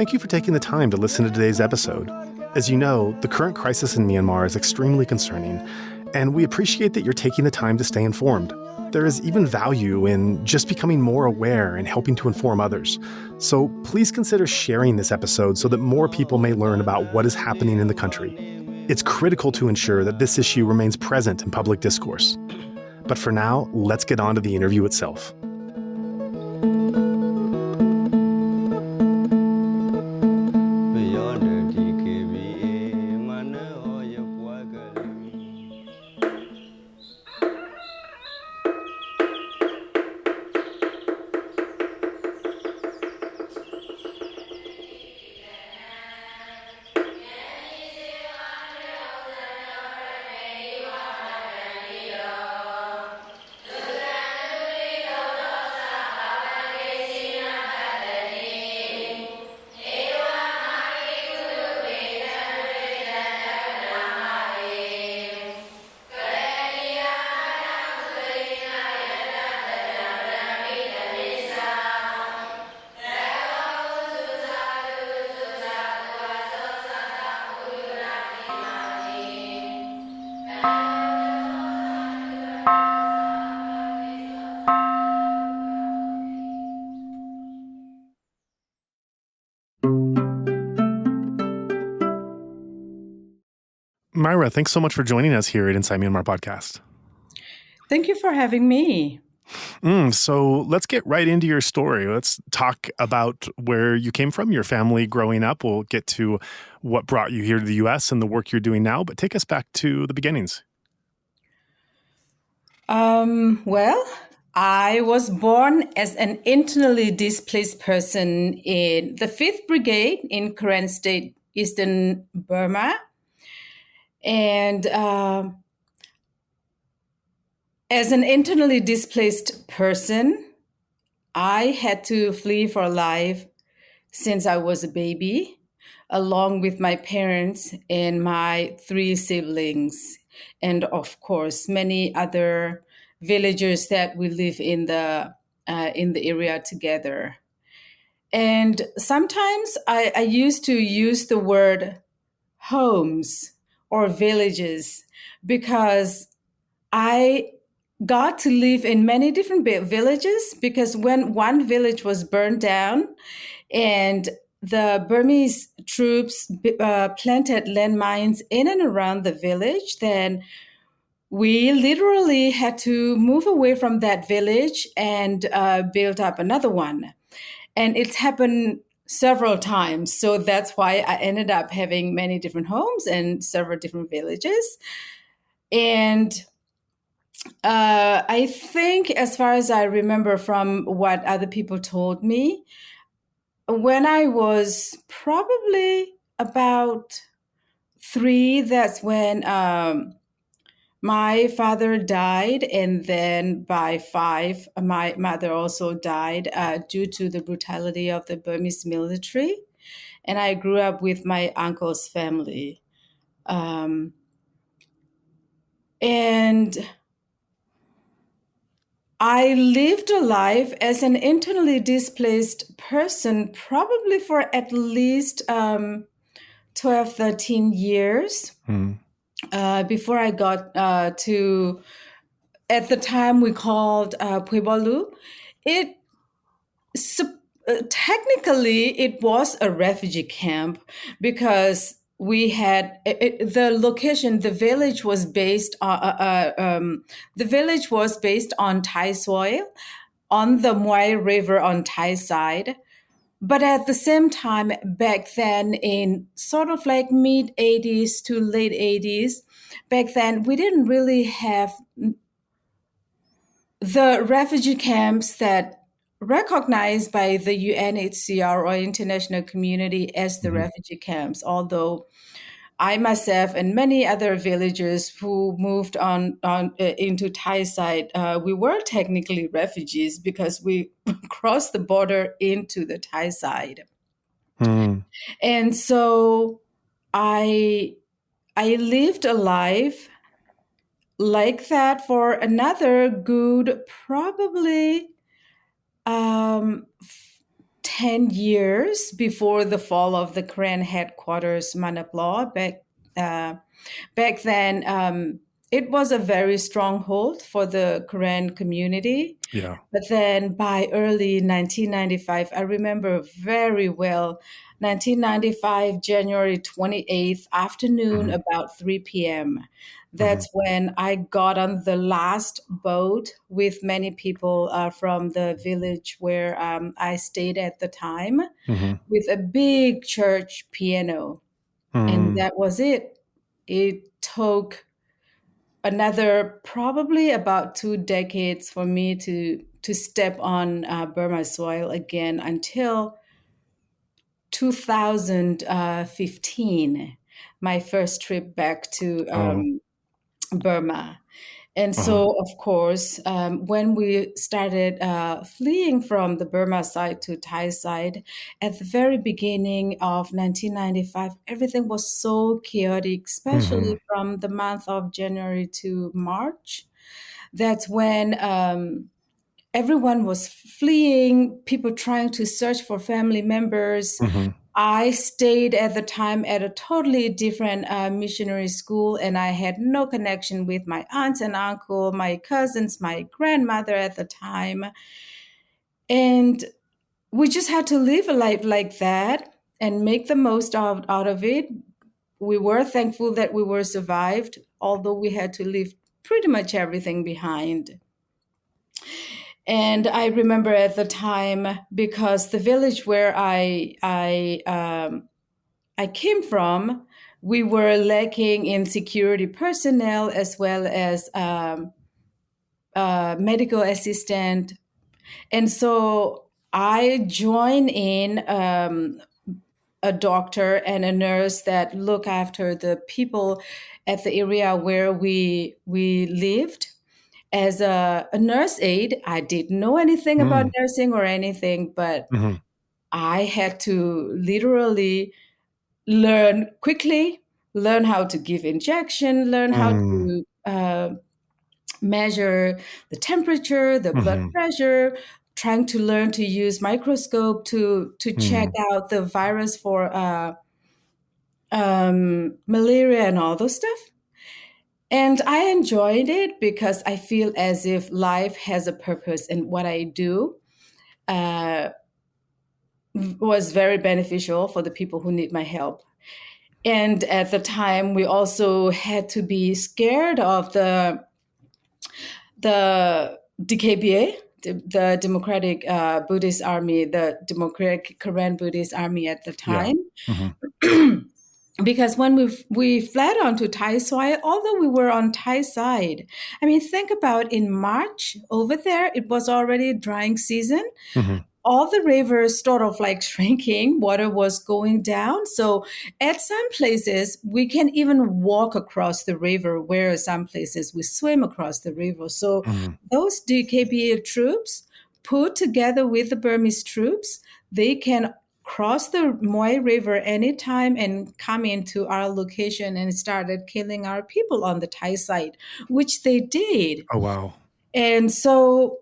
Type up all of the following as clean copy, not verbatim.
Thank you for taking the time to listen to today's episode. As you know, the current crisis in Myanmar is extremely concerning, and we appreciate that you're taking the time to stay informed. There is even value in just becoming more aware and helping to inform others. So please consider sharing this episode so that more people may learn about what is happening in the country. It's critical to ensure that this issue remains present in public discourse. But for now, let's get on to the interview itself. Myra, thanks so much for joining us here at Inside Myanmar Podcast. Thank you for having me. So let's get right into your story. Let's talk about where you came from, your family growing up. We'll get to what brought you here to the U.S. and the work you're doing now, but take us back to the beginnings. Well, I was born as an internally displaced person in the 5th Brigade in Karen State, Eastern Burma. And as an internally displaced person, I had to flee for life since I was a baby, along with my parents and my 3 siblings, and of course, many other villagers that we live in the area together. And sometimes I used to use the word homes or villages because I got to live in many different villages, because when one village was burned down and the Burmese troops planted landmines in and around the village, then we literally had to move away from that village and build up another one. And it's happened several times. So that's why I ended up having many different homes and several different villages. And I think, as far as I remember from what other people told me, when I was probably about 3, that's when my father died, and then by 5, my mother also died due to the brutality of the Burmese military. And I grew up with my uncle's family. And I lived a life as an internally displaced person probably for at least 12, 13 years. Before I got to, at the time we called Puebolu. Technically, it was a refugee camp because we had the location. The village was based on Thai soil on the Myra River on Thai side. But at the same time, back then in sort of like mid 80s to late 80s, back then we didn't really have the refugee camps that recognized by the UNHCR or international community as the refugee camps, although I myself and many other villagers who moved on into Thai side, we were technically refugees because we crossed the border into the Thai side. And so I lived a life like that for another good, probably 10 10 years before the fall of the Karen headquarters, Manaplo. Back then, it was a very stronghold for the Karen community. Yeah. But then by early 1995, I remember very well, 1995, January 28th, afternoon, Mhm. about 3 p.m. Mhm. That's when I got on the last boat with many people from the village where I stayed at the time, Mhm. with a big church piano. And Mm. that was it. It took another probably about 2 decades for me to step on Burma soil again until 2015, my first trip back to Oh. Burma. And Uh-huh. so, of course, when we started fleeing from the Burma side to Thai side, at the very beginning of 1995, everything was so chaotic, Mhm. especially from the month of January to March. That's when everyone was fleeing, people trying to search for family members. Mhm. I stayed at the time at a totally different missionary school, and I had no connection with my aunts and uncle, my cousins, my grandmother at the time. And we just had to live a life like that and make the most out of it. We were thankful that we were survived, although we had to leave pretty much everything behind. And I remember at the time, because the village where I came from, we were lacking in security personnel as well as medical assistant, and so I joined in a doctor and a nurse that look after the people at the area where we lived. As a nurse aide, I didn't know anything about Mm. nursing or anything, but Mhm. I had to literally learn quickly, learn how to give injection, learn how Mm. to measure the temperature, the blood Mhm. pressure, trying to learn to use microscope to check Mm. out the virus for malaria and all those stuff. And I enjoyed it because I feel as if life has a purpose, and what I do uh, was very beneficial for the people who need my help. And at the time, we also had to be scared of the DKBA, the Democratic Buddhist Army, the Democratic Karen Buddhist Army at the Yeah. time. Mhm. Because when we fled onto Thai soil, although we were on Thai side, I mean, think about in March over there, it was already drying season. Mhm. All the rivers sort of like shrinking, water was going down. So at some places, we can even walk across the river, whereas some places we swim across the river. So Mhm. those DKBA troops put together with the Burmese troops, they can cross the Moy River anytime and come into our location and started killing our people on the Thai side, which they did. Oh, wow. And so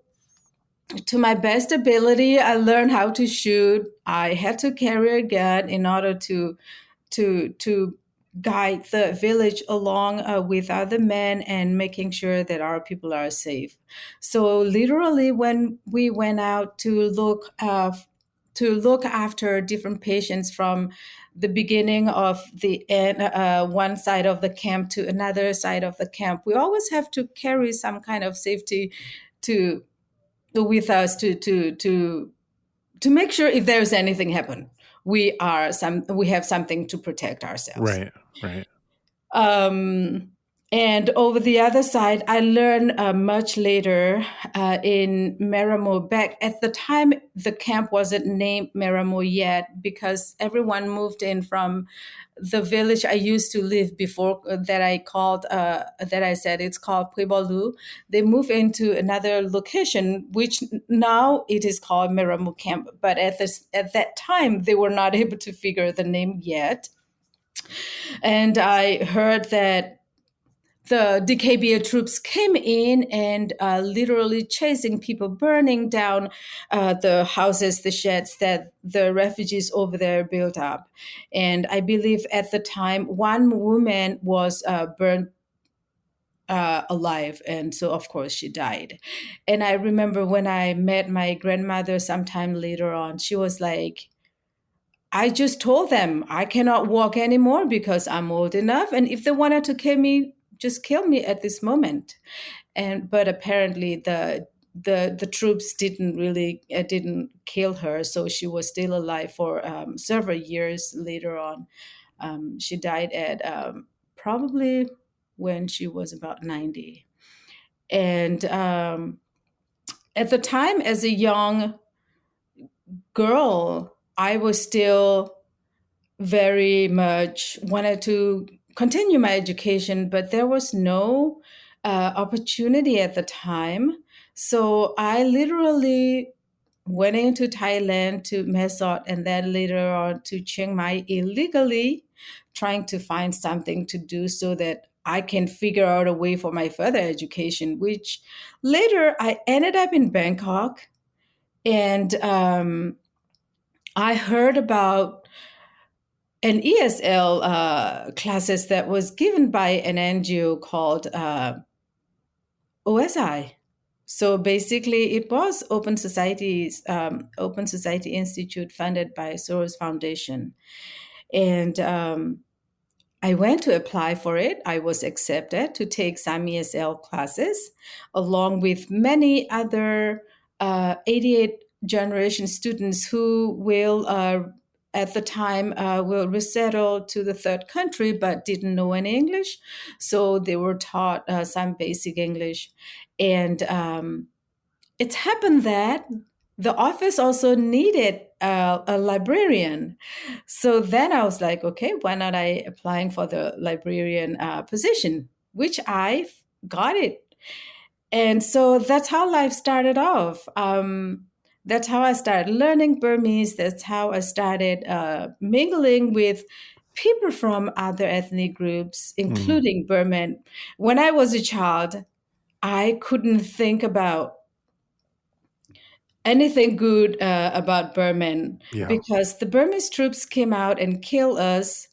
to my best ability, I learned how to shoot. I had to carry a gun in order to guide the village along with other men and making sure that our people are safe. So literally, when we went out to look after different patients from the beginning of the end, one side of the camp to another side of the camp, we always have to carry some kind of safety to with us to make sure if there's anything happen, we have something to protect ourselves. Right. Right. um, and over the other side, I learned much later in Meramo. Back at the time, the camp wasn't named Meramo yet because everyone moved in from the village I used to live before that I said it's called Puebolu. They moved into another location, which now it is called Meramo Camp. But at that time, they were not able to figure the name yet. And I heard that the DKBA troops came in and literally chasing people, burning down the houses, the sheds that the refugees over there built up. And I believe at the time, one woman was burned alive. And so, of course, she died. And I remember when I met my grandmother sometime later on, she was like, I just told them I cannot walk anymore because I'm old enough. And if they wanted to kill me, just kill me at this moment. But apparently the troops didn't kill her, so she was still alive for several years later on. She died at probably when she was about 90. And at the time, as a young girl, I was still very much wanted to continue my education, but there was no opportunity at the time. So I literally went into Thailand to Mesot and then later on to Chiang Mai illegally, trying to find something to do so that I can figure out a way for my further education, which later I ended up in Bangkok. And I heard about an ESL classes that was given by an NGO called OSI. So basically, it was Open Society Institute funded by Soros Foundation, and I went to apply for it. I was accepted to take some ESL classes, along with many other 88 generation students who will, at the time, will resettle to the third country but didn't know any English. So they were taught some basic English. And it happened that the office also needed a librarian. So then I was like, okay, why not I applying for the librarian position, which I got it. And so that's how life started off. That's how I started learning Burmese. That's how I started mingling with people from other ethnic groups, including Burman. When I was a child, I couldn't think about anything good about Burman Yeah. because the Burmese troops came out and killed us,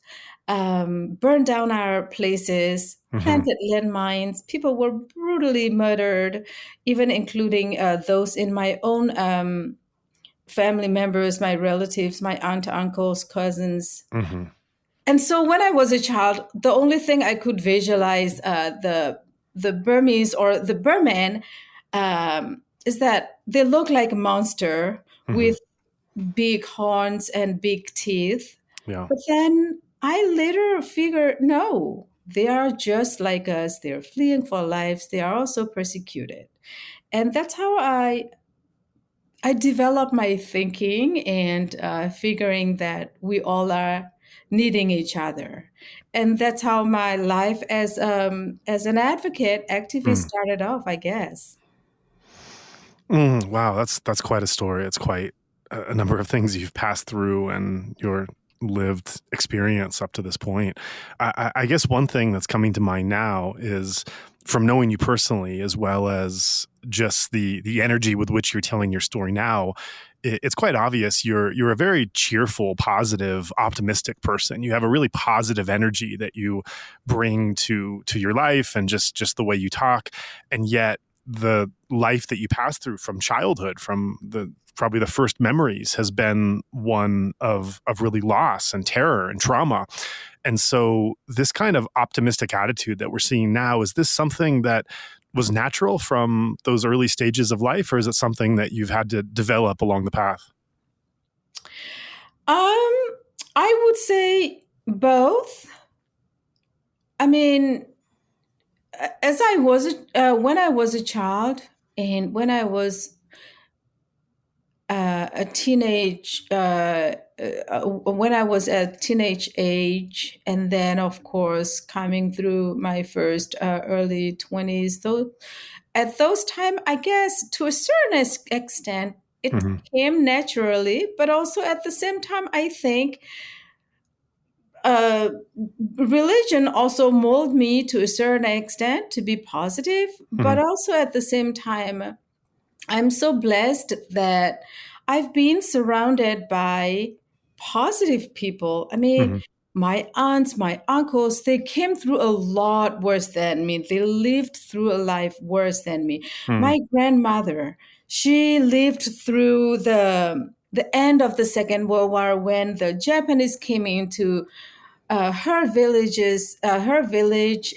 burned down our places, planted landmines. People were brutally murdered, even including those in my own family members, my relatives, my aunt, uncles, cousins. And so when I was a child, the only thing I could visualize the Burmese or the Burman is that they look like a monster with big horns and big teeth. Yeah. But then I later figured, no, they are just like us. They're fleeing for lives. They are also persecuted. And that's how I developed my thinking and figuring that we all are needing each other. And that's how my life as an advocate, activist started off, I guess. Wow, that's quite a story. It's quite a number of things you've passed through and your lived experience up to this point. I guess one thing that's coming to mind now is from knowing you personally, as well as just the energy with which you're telling your story now. It's quite obvious you're a very cheerful, positive, optimistic person. You have a really positive energy that you bring to your life and just the way you talk, and yet the life that you passed through from childhood, from probably the first memories, has been one of really loss and terror and trauma. And so this kind of optimistic attitude that we're seeing now, is this something that was natural from those early stages of life, or is it something that you've had to develop along the path? I would say both. I mean, as I was when I was a child and when I was a teenage when I was at teenage age, and then of course coming through my first early 20s, though at those time, I guess to a certain extent it came naturally, but also at the same time I think religion also molded me to a certain extent to be positive, but also at the same time, I'm so blessed that I've been surrounded by positive people. I mean, Hmm. my aunts, my uncles, they came through a lot worse than me. They lived through a life worse than me. Hmm. My grandmother, she lived through the end of the Second World War when the Japanese came into her village,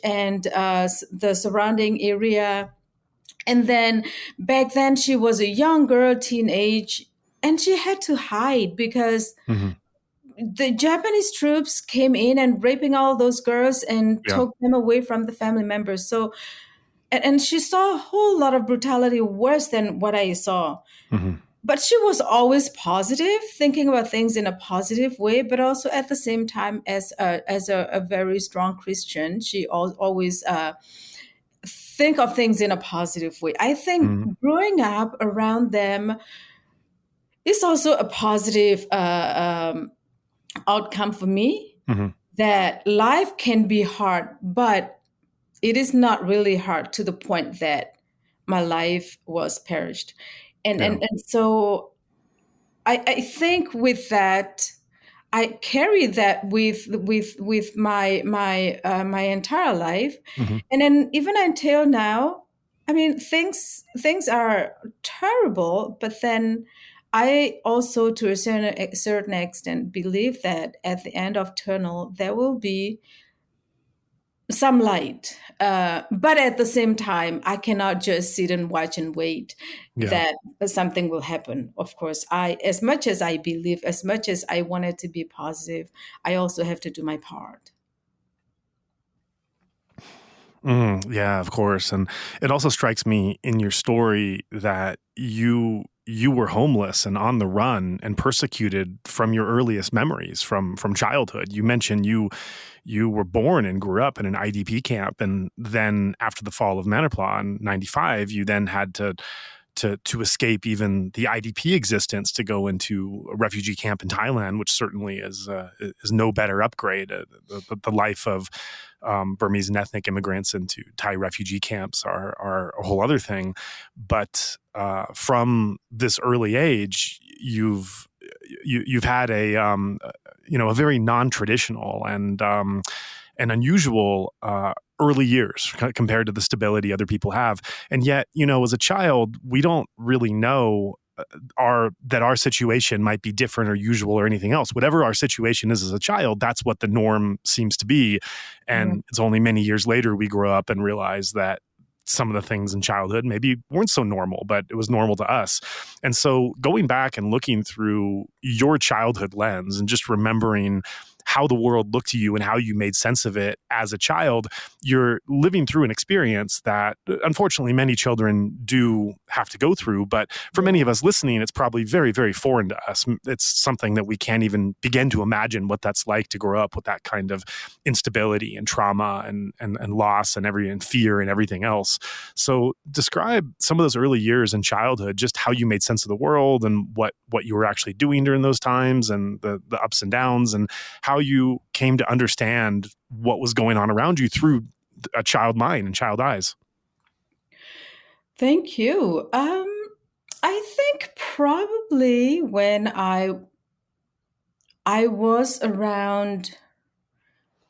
and the surrounding area. And then back then she was a young girl, teenage, and she had to hide because Hmm. the Japanese troops came in and raping all those girls and Yeah. took them away from the family members. So, and she saw a whole lot of brutality worse than what I saw. Hmm. But she was always positive, thinking about things in a positive way, but also at the same time, as a very strong Christian, she always think of things in a positive way. I think Hmm. growing up around them is also a positive outcome for me. Hmm. That life can be hard, but it is not really hard to the point that my life was perished. And Yeah. so I think with that, I carry that with my entire life, Hmm. and then even until now, I mean things are terrible, but then I also, to a certain extent, believe that at the end of tunnel there will be some light. But at the same time, I cannot just sit and watch and wait Yeah. that something will happen. Of course, as much as I believe, as much as I wanted to be positive, I also have to do my part. Yeah, of course. And it also strikes me in your story that you were homeless and on the run and persecuted from your earliest memories from childhood. You mentioned you were born and grew up in an IDP camp, and then after the fall of Manipur in '95, you then had to escape even the IDP existence to go into a refugee camp in Thailand, which certainly is no better upgrade. The life of Burmese and ethnic immigrants into Thai refugee camps are a whole other thing. But from this early age, you've had a very non-traditional and and unusual early years compared to the stability other people have. And yet, as a child, we don't really know our situation might be different or usual or anything else. Whatever our situation is as a child, that's what the norm seems to be. Yeah. And it's only many years later we grow up and realize that some of the things in childhood maybe weren't so normal, but it was normal to us. And so going back and looking through your childhood lens and just remembering how the world looked to you and how you made sense of it as a child, you're living through an experience that unfortunately many children do have to go through. But for many of us listening, it's probably very, very foreign to us. It's something that we can't even begin to imagine what that's like to grow up with that kind of instability and trauma and loss and fear and everything else. So describe some of those early years in childhood, just how you made sense of the world and what you were actually doing during those times and the ups and downs and how you came to understand what was going on around you through a child mind and child eyes. Thank you. I think probably when I was around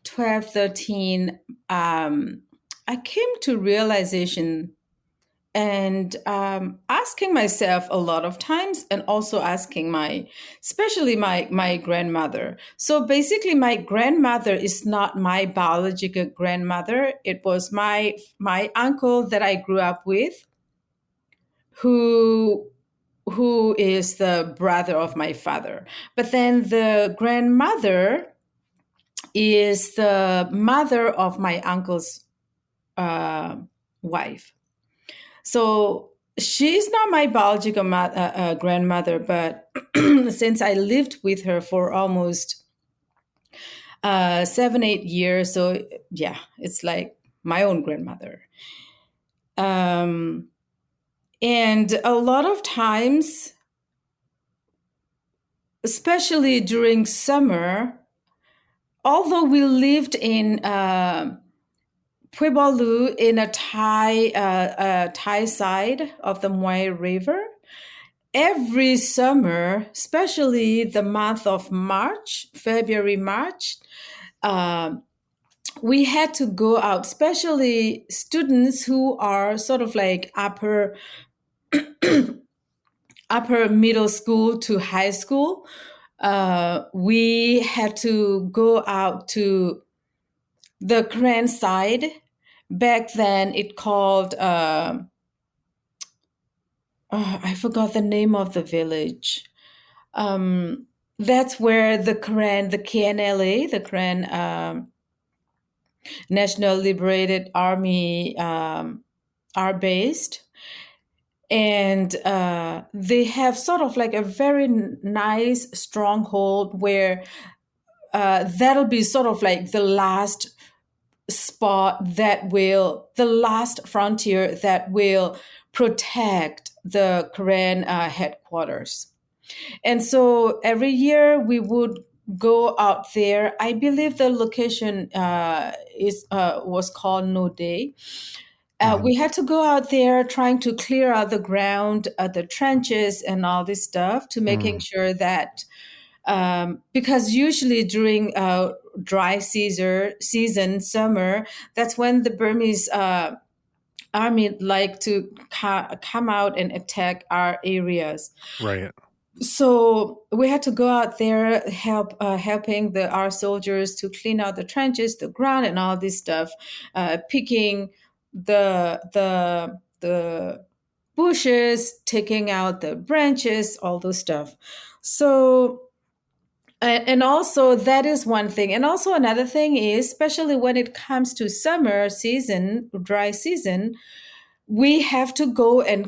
12, 13, I came to realization and asking myself a lot of times, and also asking especially my grandmother. So basically, my grandmother is not my biological grandmother. It was my uncle that I grew up with, who is the brother of my father. But then the grandmother is the mother of my uncle's uh, wife. So she's not my biological grandmother, but since I lived with her for almost 7, 8 years, so yeah, it's like my own grandmother. Um, and a lot of times, especially during summer, although we lived in Puebolu in a Thai side of the Myra River, every summer, especially the month of March, February, March, we had to go out, especially students who are sort of like upper middle school to high school. We had to go out to the Karen side. Back then, it called I forgot the name of the village. That's where the Karen, the KNLA, the Karen National Liberated Army are based. And they have sort of like a very nice stronghold where that'll be sort of like the last spot the last frontier that will protect the Karen headquarters. And so every year we would go out there. I believe the location was called No Day. We had to go out there trying to clear out the ground, the trenches, and all this stuff to making sure that, because usually during dry season, summer, that's when the Burmese army like to come out and attack our areas. Right. So we had to go out there helping our soldiers to clean out the trenches, the ground, and all this stuff, picking the bushes, taking out the branches, all those stuff. So and also that is one thing. And also another thing is, especially when it comes to summer season, dry season, we have to go and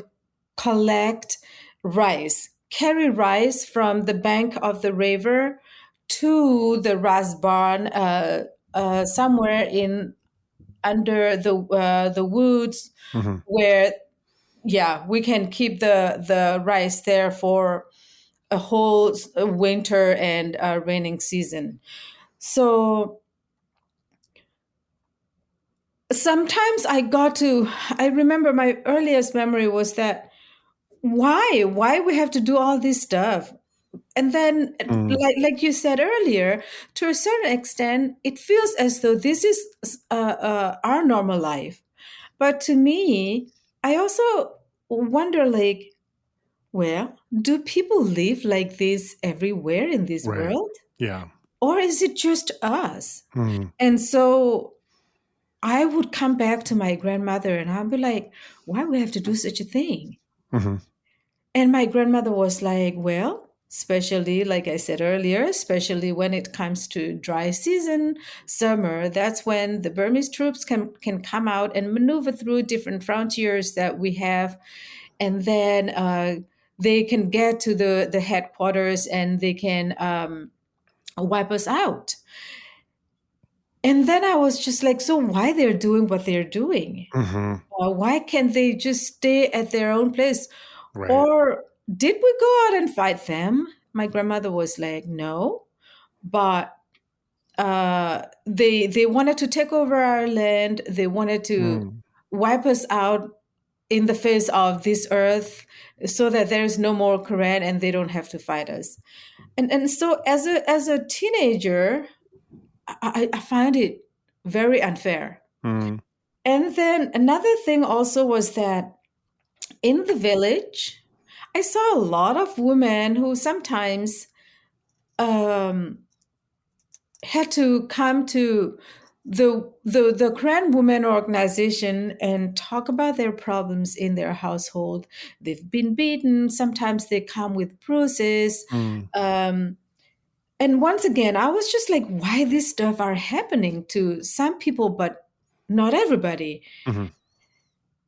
collect rice, carry rice from the bank of the river to the rice barn somewhere in under the woods, where we can keep the rice there for a whole winter and raining season. So sometimes I remember my earliest memory was that why we have to do all this stuff. And then, like you said earlier, to a certain extent, it feels as though this is our normal life. But to me, I also wonder, like, well, do people live like this everywhere in this world? Yeah. Or is it just us? And so I would come back to my grandmother and I'd be like, why we have to do such a thing? And my grandmother was like, well, especially, like I said earlier, especially when it comes to dry season, summer, that's when the Burmese troops can come out and maneuver through different frontiers that we have. And then they can get to the headquarters and they can wipe us out. And then I was just like, so why they're doing what they're doing? Why can't they just stay at their own place? Right. Or did we go out and fight them? My grandmother was like, no, but they wanted to take over our land. They wanted to wipe us out in the face of this earth so that there's no more Karen and they don't have to fight us. And so as a teenager, I find it very unfair. And then another thing also was that in the village, I saw a lot of women who sometimes had to come to the Karen Women organization and talk about their problems in their household. They've been beaten. Sometimes they come with bruises. And once again, I was just like, why this stuff are happening to some people, but not everybody.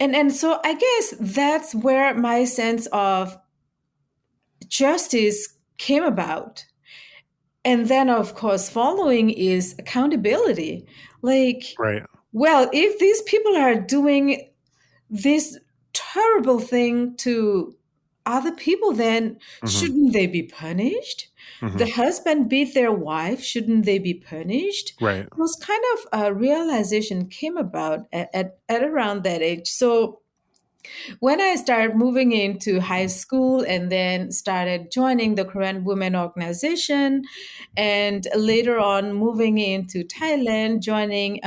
And so I guess that's where my sense of justice came about. And then, of course, following is accountability. Like, well, if these people are doing this terrible thing to other people, then shouldn't they be punished? Hmm. The husband beat their wife. Shouldn't they be punished? Right. Those kind of realization came about at around that age. So when I started moving into high school and then started joining the Korean Women Organization, and later on moving into Thailand, joining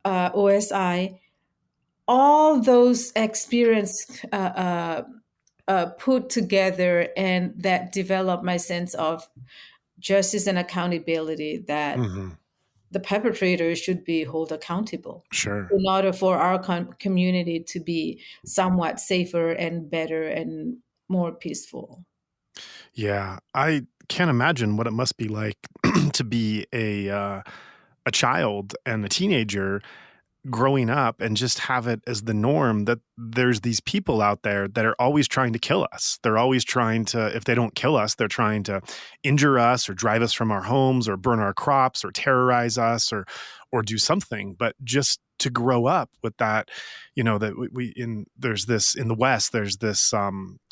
OSI, all those experience put together and that developed my sense of justice and accountability that Hmm. the perpetrator should be held accountable Sure. in order for our community to be somewhat safer and better and more peaceful. Yeah, I can't imagine what it must be like to be a child and a teenager growing up and just have it as the norm that there's these people out there that are always trying to kill us. They're always trying to, if they don't kill us, they're trying to injure us or drive us from our homes or burn our crops or terrorize us or do something. But just to grow up with that, that there's this in the West, there's this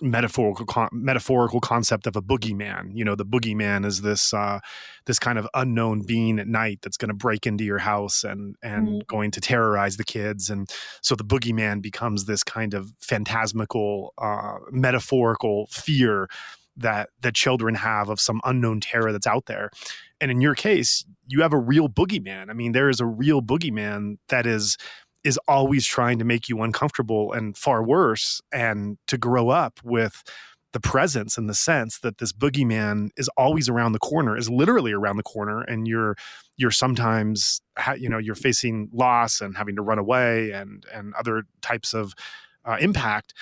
metaphorical concept of a boogeyman. The boogeyman is this kind of unknown being at night that's going to break into your house and going to terrorize the kids. And so the boogeyman becomes this kind of phantasmical, metaphorical fear that children have of some unknown terror that's out there. And in your case, you have a real boogeyman. I mean, there is a real boogeyman that is always trying to make you uncomfortable and far worse. And to grow up with the presence and the sense that this boogeyman is always around the corner, is literally around the corner, and you're sometimes you're facing loss and having to run away and other types of impact,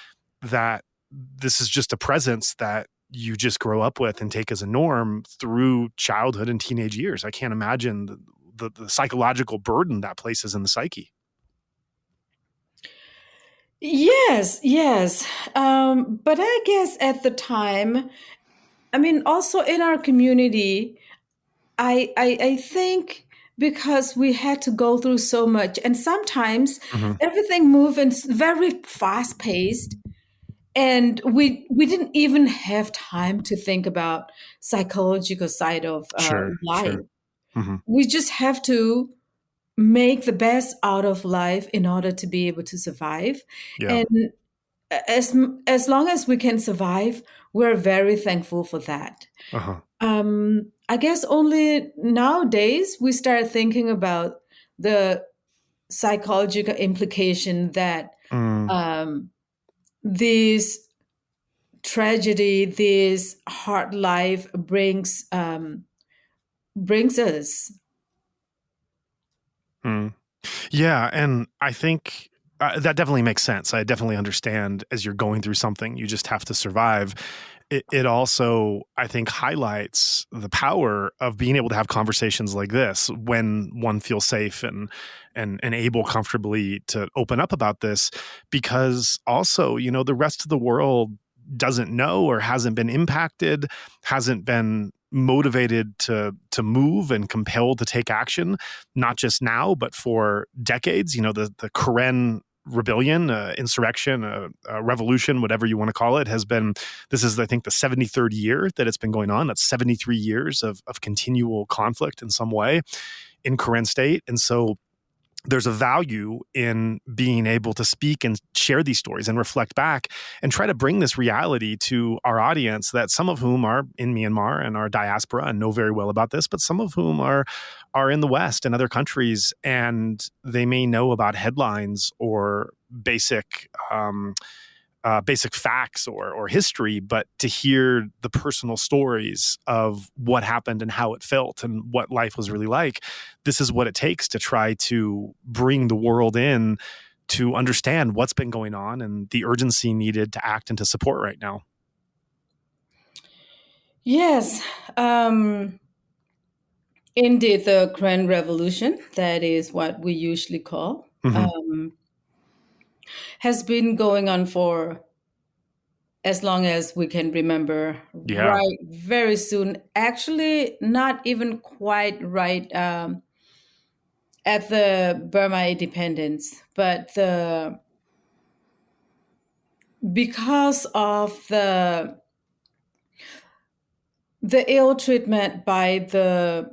that this is just a presence that you just grow up with and take as a norm through childhood and teenage years. I can't imagine the psychological burden that places in the psyche. Yes, yes. But I guess at the time, I mean, also in our community, I think because we had to go through so much, and sometimes Hmm. everything moved and very fast paced, and we didn't even have time to think about psychological side of Sure, life. sure. Hmm. We just have to make the best out of life in order to be able to survive, Yeah. and as as long as we can survive, we're very thankful for that. Uh-huh. I guess only nowadays we start thinking about the psychological implication that Mm, um, this tragedy, this hard life brings us. mm. Yeah, and I think that definitely makes sense. I definitely understand as you're going through something, you just have to survive. It also, I think, highlights the power of being able to have conversations like this when one feels safe and able comfortably to open up about this, because also, the rest of the world doesn't know or hasn't been impacted, hasn't been motivated to move and compelled to take action, not just now, but for decades. The Karen rebellion, insurrection, revolution, whatever you want to call it, this is, I think, the 73rd year that it's been going on. That's 73 years of continual conflict in some way in Karen state. And so there's a value in being able to speak and share these stories and reflect back and try to bring this reality to our audience, that some of whom are in Myanmar and are diaspora and know very well about this, but some of whom are in the West and other countries, and they may know about headlines or basic facts or history, but to hear the personal stories of what happened and how it felt and what life was really like. This is what it takes to try to bring the world in to understand what's been going on and the urgency needed to act and to support right now. Yes, indeed, the Grand Revolution, that is what we usually call, Hmm. has been going on for as long as we can remember, Yeah. right? Very soon, actually, not even quite right at the Burma independence, but because of the ill treatment by the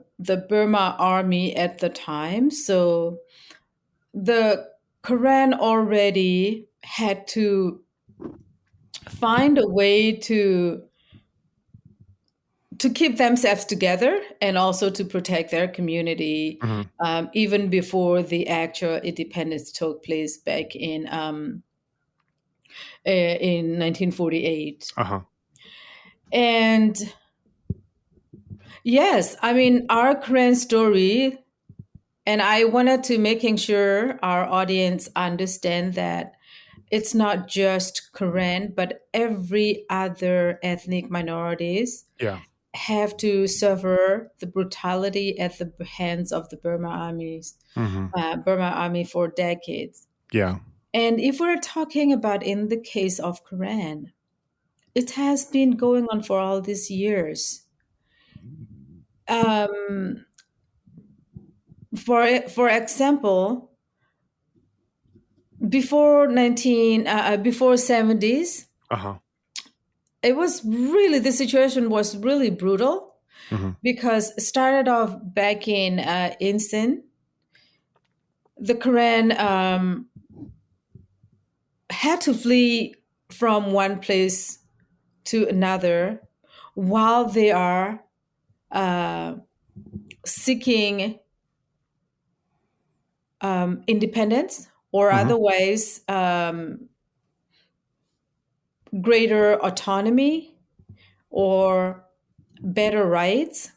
Burma army at the time. So the Karen already had to find a way to keep themselves together and also to protect their community, even before the actual independence took place back in 1948. And yes, I mean, our current story, and I wanted to making sure our audience understand that it's not just Karen, but every other ethnic minorities Yeah. have to suffer the brutality at the hands of the Burma army for decades. Yeah. And if we're talking about in the case of Karen, it has been going on for all these years. Um, for example, before 70s, it was really, the situation was really brutal, because it started off back in Insin. The Karen had to flee from one place to another while they are seeking independence, or otherwise greater autonomy or better rights.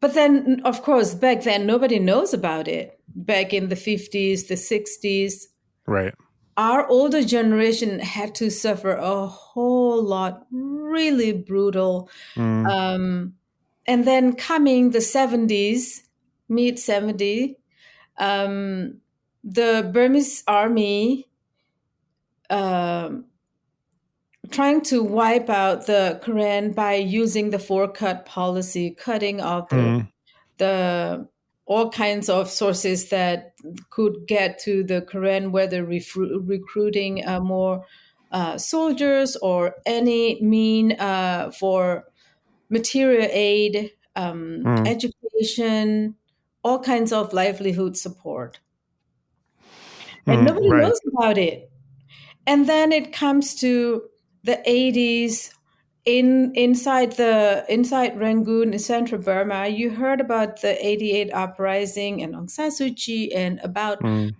But then, of course, back then, nobody knows about it. Back in the 50s, the 60s, Right. our older generation had to suffer a whole lot, really brutal. And then coming the 70s, mid 70s, the Burmese army trying to wipe out the Karen by using the four-cut policy, cutting off the all kinds of sources that could get to the Karen, whether recruiting more soldiers or any mean for material aid, education, all kinds of livelihood support. And nobody Right. knows about it. And then it comes to the 80s, inside Rangoon in central Burma. You heard about the 88 uprising and Aung San Suu Kyi, and about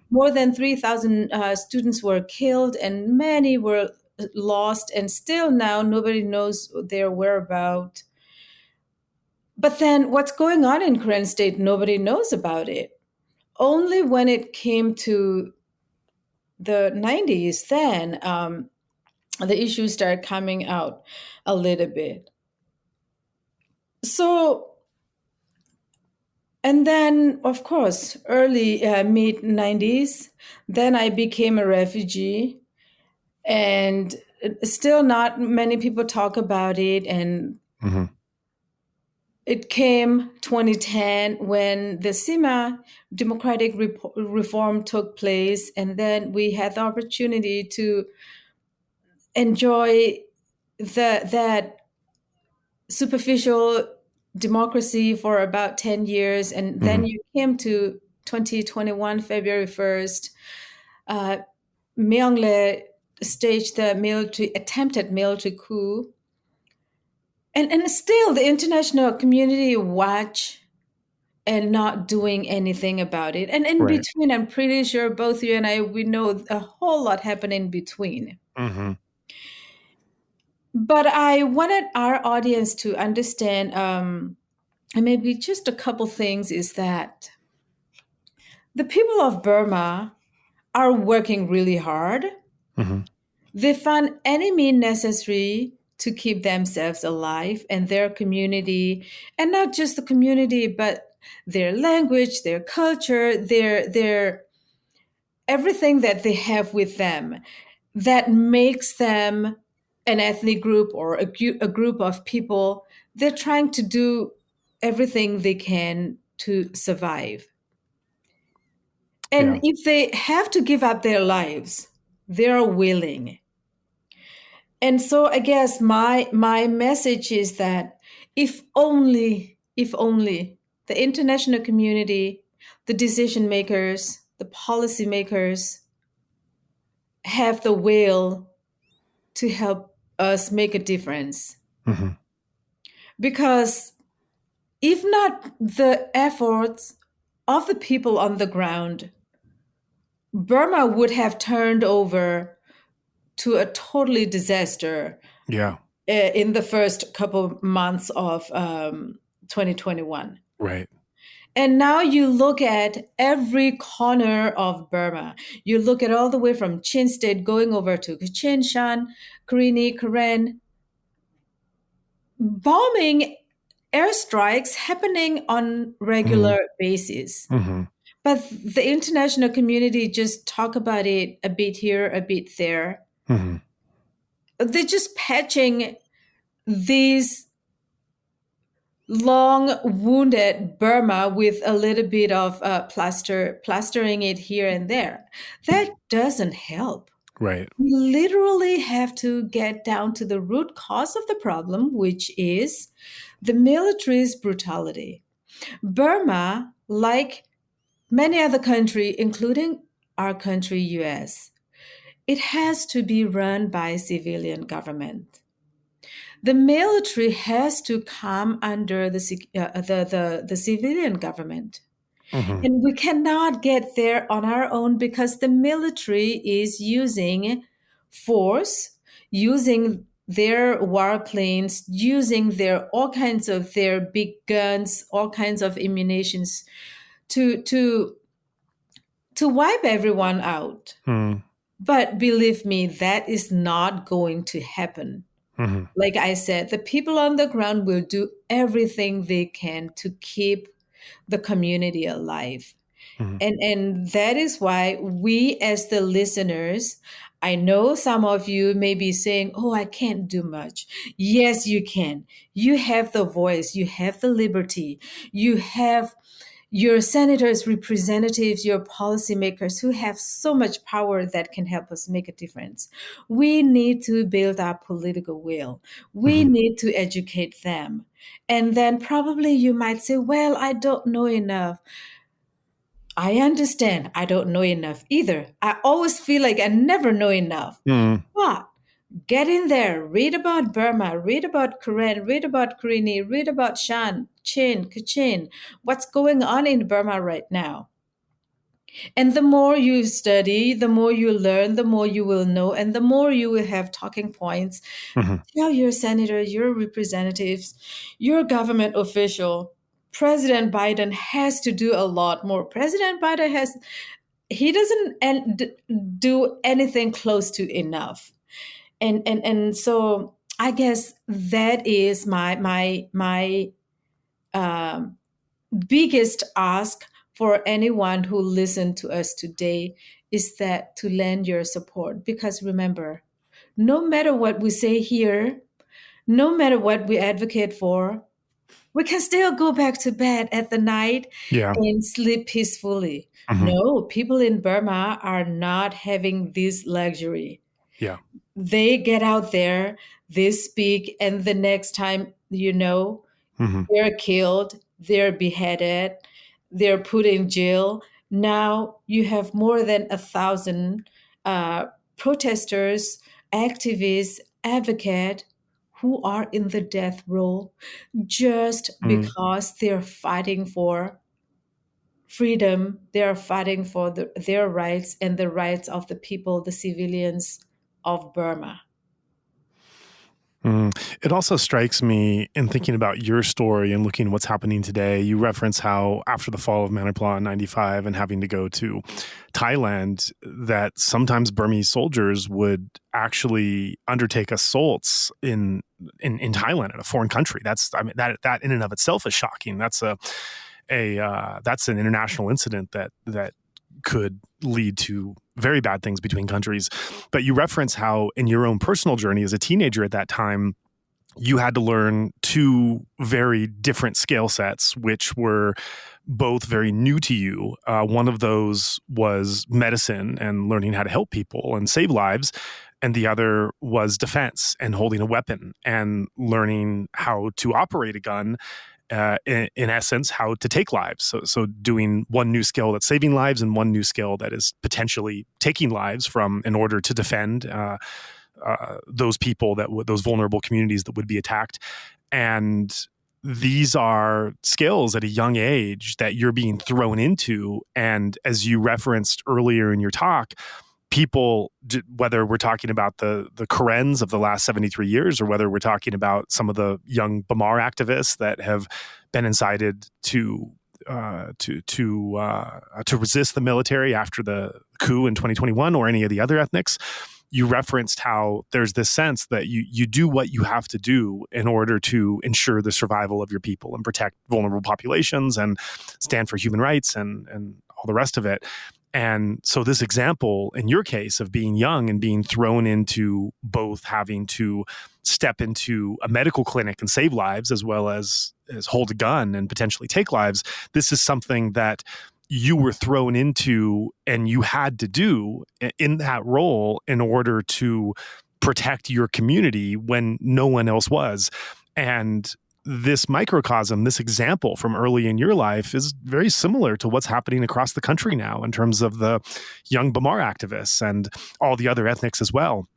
more than 3,000 students were killed and many were lost, and still now nobody knows their whereabouts. But then what's going on in Karen State, nobody knows about it. Only when it came to the 90s, then the issues started coming out a little bit. So, and then, of course, early mid 90s, then I became a refugee, and still not many people talk about it. And it came 2010 when the SEMA democratic reform took place, and then we had the opportunity to enjoy that superficial democracy for about 10 years. And then you came to 2021, February 1st, Myongle staged the attempted military coup. And still the international community watch and not doing anything about it. And in between, I'm pretty sure both you and I, we know a whole lot happened in between. But I wanted our audience to understand, and maybe just a couple things, is that the people of Burma are working really hard. They find any means necessary to keep themselves alive and their community, and not just the community, but their language, their culture, their everything that they have with them that makes them an ethnic group or a group of people. They're trying to do everything they can to survive. And if they have to give up their lives, they're willing. And so I guess my message is that if only the international community, the decision makers, the policy makers have the will to help us make a difference. Hmm. Because if not the efforts of the people on the ground, Burma would have turned over to a totally disaster Yeah. in the first couple months of 2021. Right. And now you look at every corner of Burma. You look at all the way from Chin State going over to Kachin Shan, Karini, Karen, bombing airstrikes happening on Hmm. regular basis. Hmm. But the international community just talk about it a bit here, a bit there. Hmm. They're just patching these long wounded Burma with a little bit of plastering it here and there. That doesn't help. Right. We literally have to get down to the root cause of the problem, which is the military's brutality. Burma, like many other countries, including our country, US, it has to be run by civilian government. The military has to come under the civilian government. Hmm. And we cannot get there on our own because the military is using force, using their warplanes, using their all kinds of their big guns, all kinds of ammunitions to wipe everyone out. Hmm. But believe me, that is not going to happen. Hmm. Like I said, the people on the ground will do everything they can to keep the community alive. Hmm. And that is why we as the listeners, I know some of you may be saying, "Oh, I can't do much." Yes, you can. You have the voice, you have the liberty, you have your senators, representatives, your policymakers who have so much power that can help us make a difference. We need to build our political will. We Hmm. need to educate them. And then probably you might say, well, I don't know enough. I understand. I don't know enough either. I always feel like I never know enough. Hmm. But get in there, read about Burma, read about Karen, read about Karini, read about Shan, Chin, Kachin, what's going on in Burma right now. And the more you study, the more you learn, the more you will know, and the more you will have talking points. Hmm. Tell your senator, your representatives, your government official, President Biden has to do a lot more. President Biden he doesn't do anything close to enough. And so I guess that is my um, biggest ask for anyone who listened to us today is that to lend your support. Because remember, no matter what we say here, no matter what we advocate for, we can still go back to bed at the night Yeah. and sleep peacefully. Hmm. No, people in Burma are not having this luxury. Yeah. They get out there, they speak, and the next time, Hmm. they're killed, they're beheaded, they're put in jail. Now you have more than 1,000 uh, protesters, activists, advocates who are in the death row just Hmm. because they're fighting for freedom, they're fighting for their rights and the rights of the people, the civilians of Burma. Mm. It also strikes me in thinking about your story and looking at what's happening today. You reference how after the fall of Manipur in 95 and having to go to Thailand, that sometimes Burmese soldiers would actually undertake assaults in Thailand, in a foreign country. That in and of itself is shocking. That's that's an international incident that could lead to very bad things between countries. But you reference how in your own personal journey as a teenager at that time, you had to learn two very different skill sets, which were both very new to you. One of those was medicine and learning how to help people and save lives. and the other was defense and holding a weapon and learning how to operate a gun. In essence, how to take lives. So doing one new skill that's saving lives and one new skill that is potentially taking lives from in order to defend those people those vulnerable communities that would be attacked. And these are skills at a young age that you're being thrown into. And as you referenced earlier in your talk, people, whether we're talking about the Karens of the last 73 years or whether we're talking about some of the young Bamar activists that have been incited to resist the military after the coup in 2021 or any of the other ethnics, you referenced how there's this sense that you do what you have to do in order to ensure the survival of your people and protect vulnerable populations and stand for human rights and all the rest of it. And so this example in your case of being young and being thrown into both having to step into a medical clinic and save lives as well as hold a gun and potentially take lives, this is something that you were thrown into and you had to do in that role in order to protect your community when no one else was. And this microcosm, this example from early in your life is very similar to what's happening across the country now in terms of the young Bamar activists and all the other ethnics as well.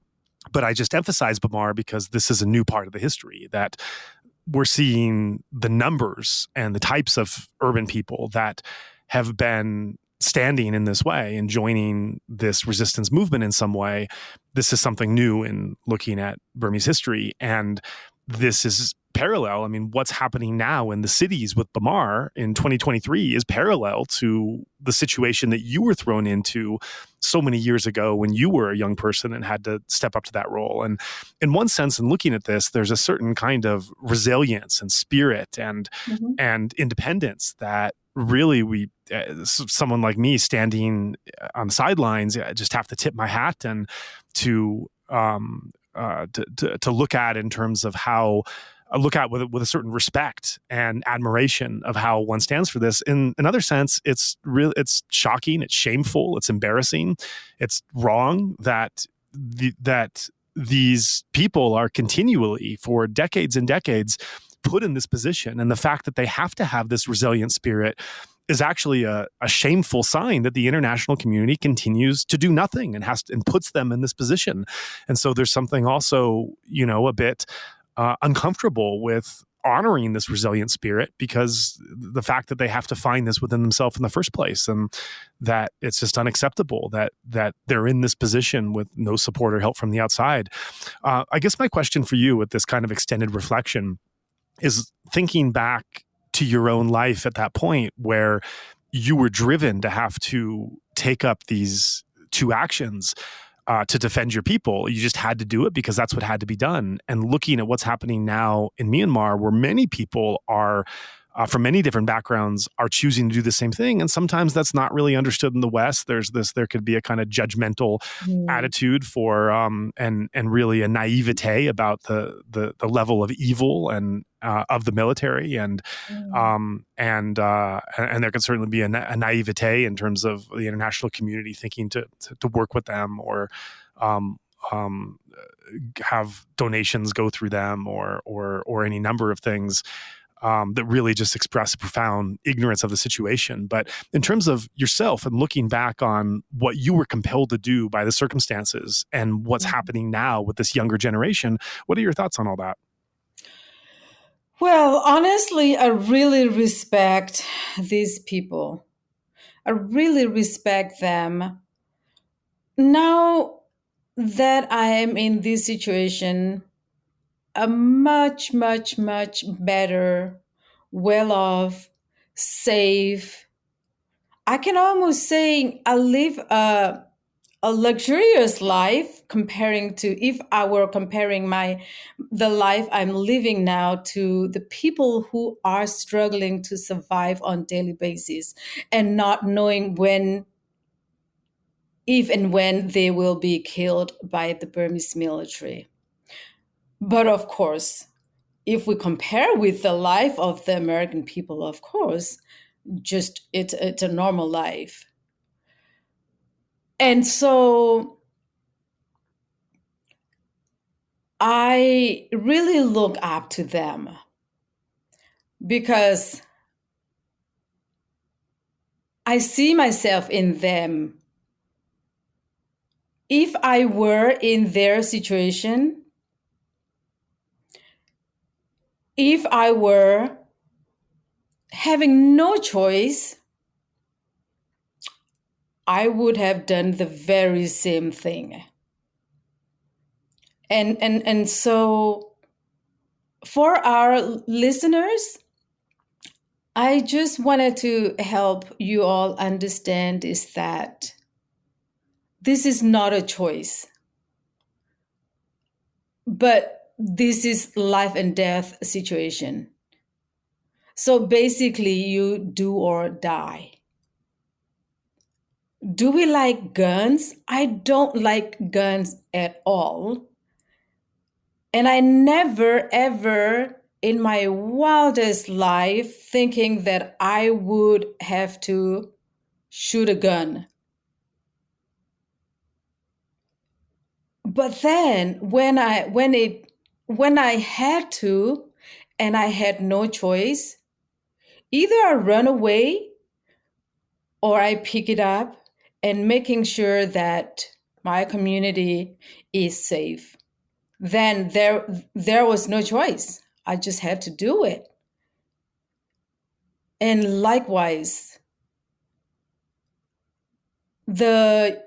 But I just emphasize Bamar because this is a new part of the history that we're seeing the numbers and the types of urban people that have been standing in this way and joining this resistance movement in some way. This is something new in looking at Burmese history. And this is parallel. I mean, what's happening now in the cities with Bamar in 2023 is parallel to the situation that you were thrown into so many years ago when you were a young person and had to step up to that role. And in one sense, in looking at this, there's a certain kind of resilience and spirit and independence that really someone like me standing on the sidelines, I just have to tip my hat and to look at in terms of how look at with a certain respect and admiration of how one stands for this. In another sense, it's shocking, it's shameful, it's embarrassing, it's wrong that these people are continually for decades and decades put in this position, and the fact that they have to have this resilient spirit is actually a shameful sign that the international community continues to do nothing and puts them in this position. And so there's something also, a bit uncomfortable with honoring this resilient spirit because the fact that they have to find this within themselves in the first place, and that it's just unacceptable that they're in this position with no support or help from the outside. I guess my question for you with this kind of extended reflection is thinking back to your own life at that point where you were driven to have to take up these two actions to defend your people. You just had to do it because that's what had to be done. And looking at what's happening now in Myanmar, where many people are from many different backgrounds are choosing to do the same thing. And sometimes that's not really understood in the West. There could be a kind of judgmental attitude for, and really a naivete about the level of evil and of the military. And there can certainly be a naivete in terms of the international community thinking to work with them or, have donations go through them or any number of things. That really just express a profound ignorance of the situation. But in terms of yourself and looking back on what you were compelled to do by the circumstances and what's happening now with this younger generation, what are your thoughts on all that? Well, honestly, I really respect these people. I really respect them. Now that I am in this situation, a much, much, much better, well-off, safe. I can almost say I live a luxurious life comparing to if I were comparing the life I'm living now to the people who are struggling to survive on daily basis and not knowing if and when they will be killed by the Burmese military. But of course, if we compare with the life of the American people, of course, just it's a normal life. And so I really look up to them because I see myself in them. If I were in their situation, if I were having no choice, I would have done the very same thing. And so for our listeners, I just wanted to help you all understand is that this is not a choice, but this is life and death situation. So basically, you do or die. Do we like guns? I don't like guns at all. And I never, ever in my wildest life thinking that I would have to shoot a gun. But then when I had to and I had no choice, either I run away or I pick it up and making sure that my community is safe. Then there was no choice. I just had to do it. And likewise, the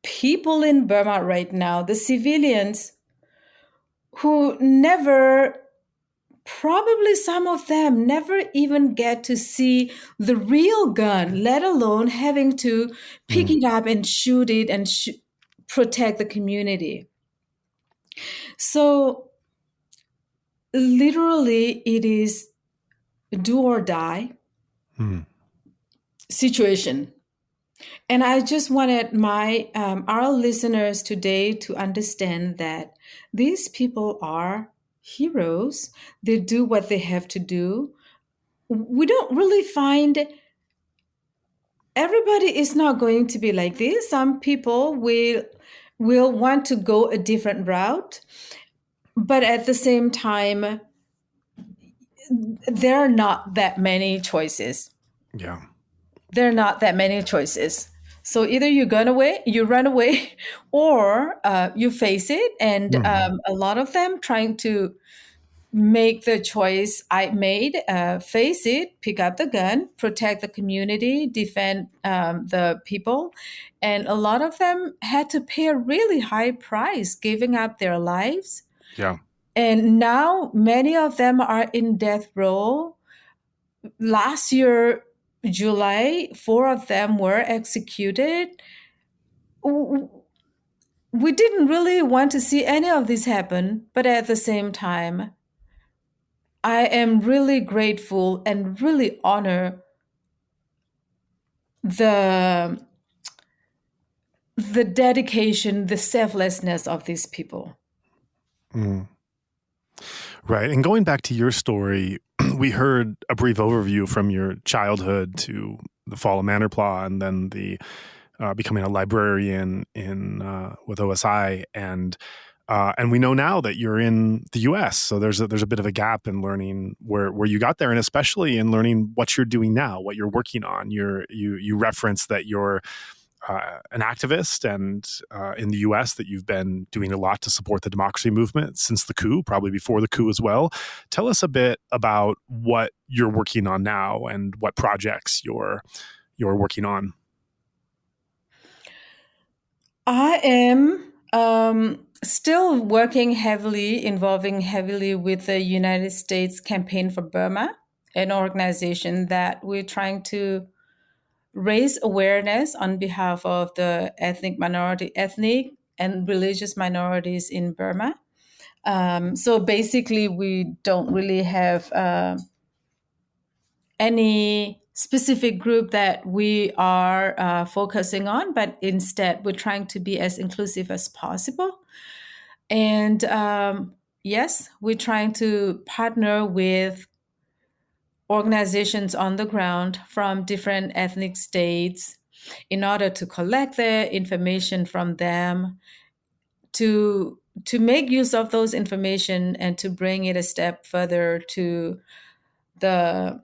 people in Burma right now, the civilians who never, probably some of them never even get to see the real gun, let alone having to pick it up and shoot it and protect the community. So literally, it is do or die situation. And I just wanted our listeners today to understand that these people are heroes. They do what they have to do. We don't really find everybody is not going to be like this. Some people will want to go a different route, but at the same time, there are not that many choices. Yeah. There are not that many choices. So either you run away, or you face it. And a lot of them trying to make the choice I made, face it, pick up the gun, protect the community, defend the people. And a lot of them had to pay a really high price, giving up their lives. Yeah. And now many of them are in death row. Last year, July, 4 of them were executed. We didn't really want to see any of this happen, but at the same time, I am really grateful and really honor the dedication, the selflessness of these people. Right. And going back to your story, we heard a brief overview from your childhood to the fall of Manarpla and then the becoming a librarian with OSI, and we know now that you're in the U.S. So there's a bit of a gap in learning where you got there, and especially in learning what you're doing now, what you're working on. You referenced that you're an activist, and in the U.S. that you've been doing a lot to support the democracy movement since the coup, probably before the coup as well. Tell us a bit about what you're working on now and what projects you're working on. I am still involving heavily with the United States Campaign for Burma, an organization that we're trying to raise awareness on behalf of the ethnic and religious minorities in Burma. So basically, we don't really have any specific group that we are focusing on, but instead we're trying to be as inclusive as possible. And yes, we're trying to partner with organizations on the ground from different ethnic states in order to collect their information from them, to to make use of those information and to bring it a step further to the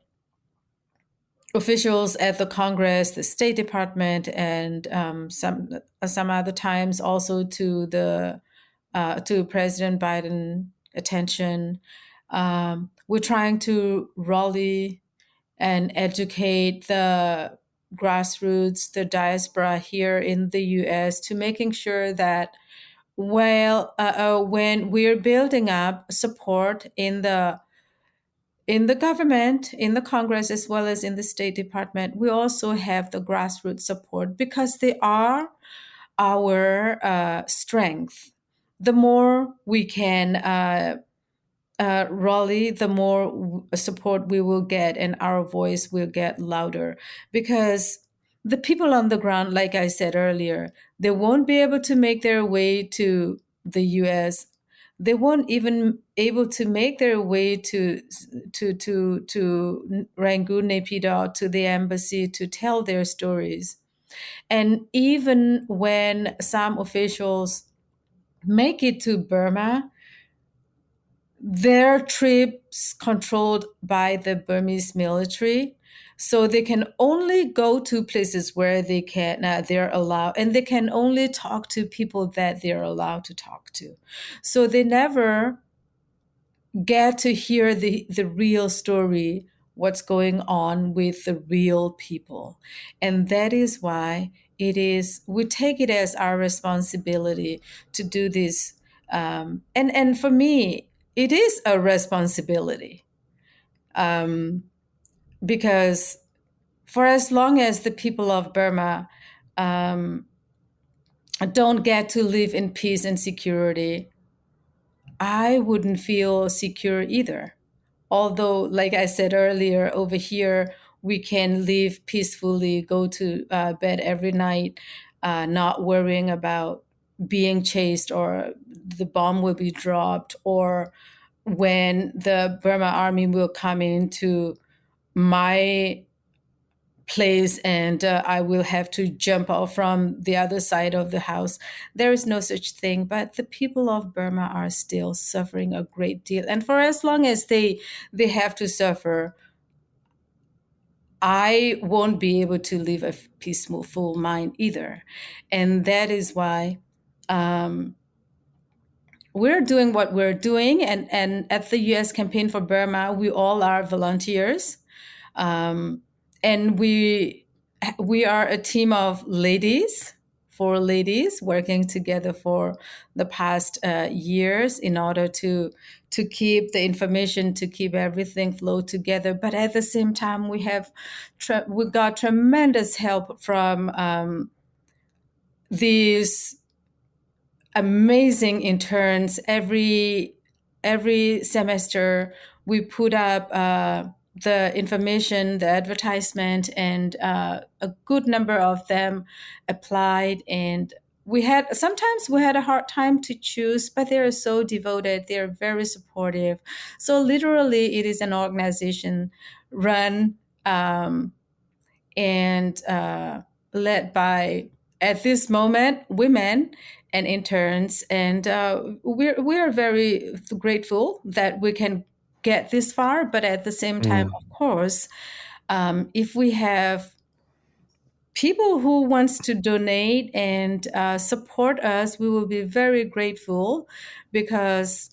officials at the Congress, the State Department, and some other times also to the to President Biden attention. We're trying to rally and educate the grassroots, the diaspora here in the U.S. to making sure that when we're building up support in the government, in the Congress, as well as in the State Department, we also have the grassroots support because they are our strength. The more we can rally, the more support we will get, and our voice will get louder. Because the people on the ground, like I said earlier, they won't be able to make their way to the U.S. They won't even able to make their way to Rangoon, Naypyidaw, to the embassy to tell their stories. And even when some officials make it to Burma, their trips controlled by the Burmese military, so they can only go to places where they're allowed, and they can only talk to people that they're allowed to talk to. So they never get to hear the real story, what's going on with the real people. And that is why we take it as our responsibility to do this. And for me, it is a responsibility, because for as long as the people of Burma don't get to live in peace and security, I wouldn't feel secure either. Although, like I said earlier, over here, we can live peacefully, go to bed every night, not worrying about being chased or the bomb will be dropped, or when the Burma army will come into my place and I will have to jump out from the other side of the house. There is no such thing, but the people of Burma are still suffering a great deal. And for as long as they have to suffer, I won't be able to live a peaceful, full mind either. And that is why we're doing what we're doing. And at the U.S. Campaign for Burma, we all are volunteers. And we are a team of ladies, 4 ladies, working together for the past years in order to keep the information, to keep everything flow together. But at the same time, we got tremendous help from these amazing interns. Every semester, we put up the information, the advertisement, and a good number of them applied. And sometimes we had a hard time to choose, but they are so devoted. They are very supportive. So literally, it is an organization run and led by, at this moment, women and interns. And we're very grateful that we can get this far. But at the same time, of course, if we have people who wants to donate and support us, we will be very grateful, because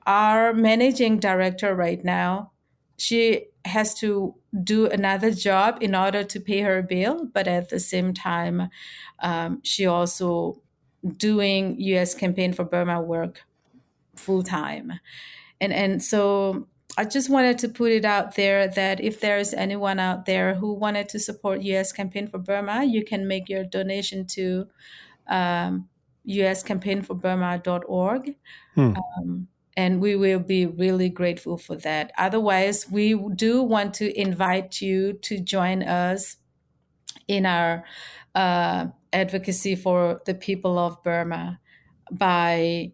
our managing director right now, she has to do another job in order to pay her bill, but at the same time, she also doing U.S. Campaign for Burma work full time. And so I just wanted to put it out there that if there's anyone out there who wanted to support U.S. Campaign for Burma, you can make your donation to uscampaignforburma.org. And we will be really grateful for that. Otherwise, we do want to invite you to join us in our advocacy for the people of Burma by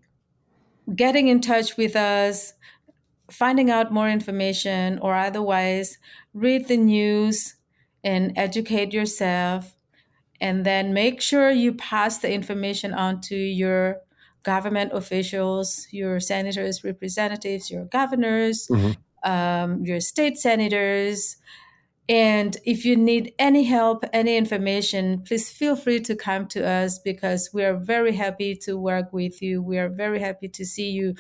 getting in touch with us, finding out more information, or otherwise read the news and educate yourself. And then make sure you pass the information on to your government officials, your senators, representatives, your governors, Mhm. your state senators. And if you need any help, any information, please feel free to come to us, because we are very happy to work with you. We are very happy to see you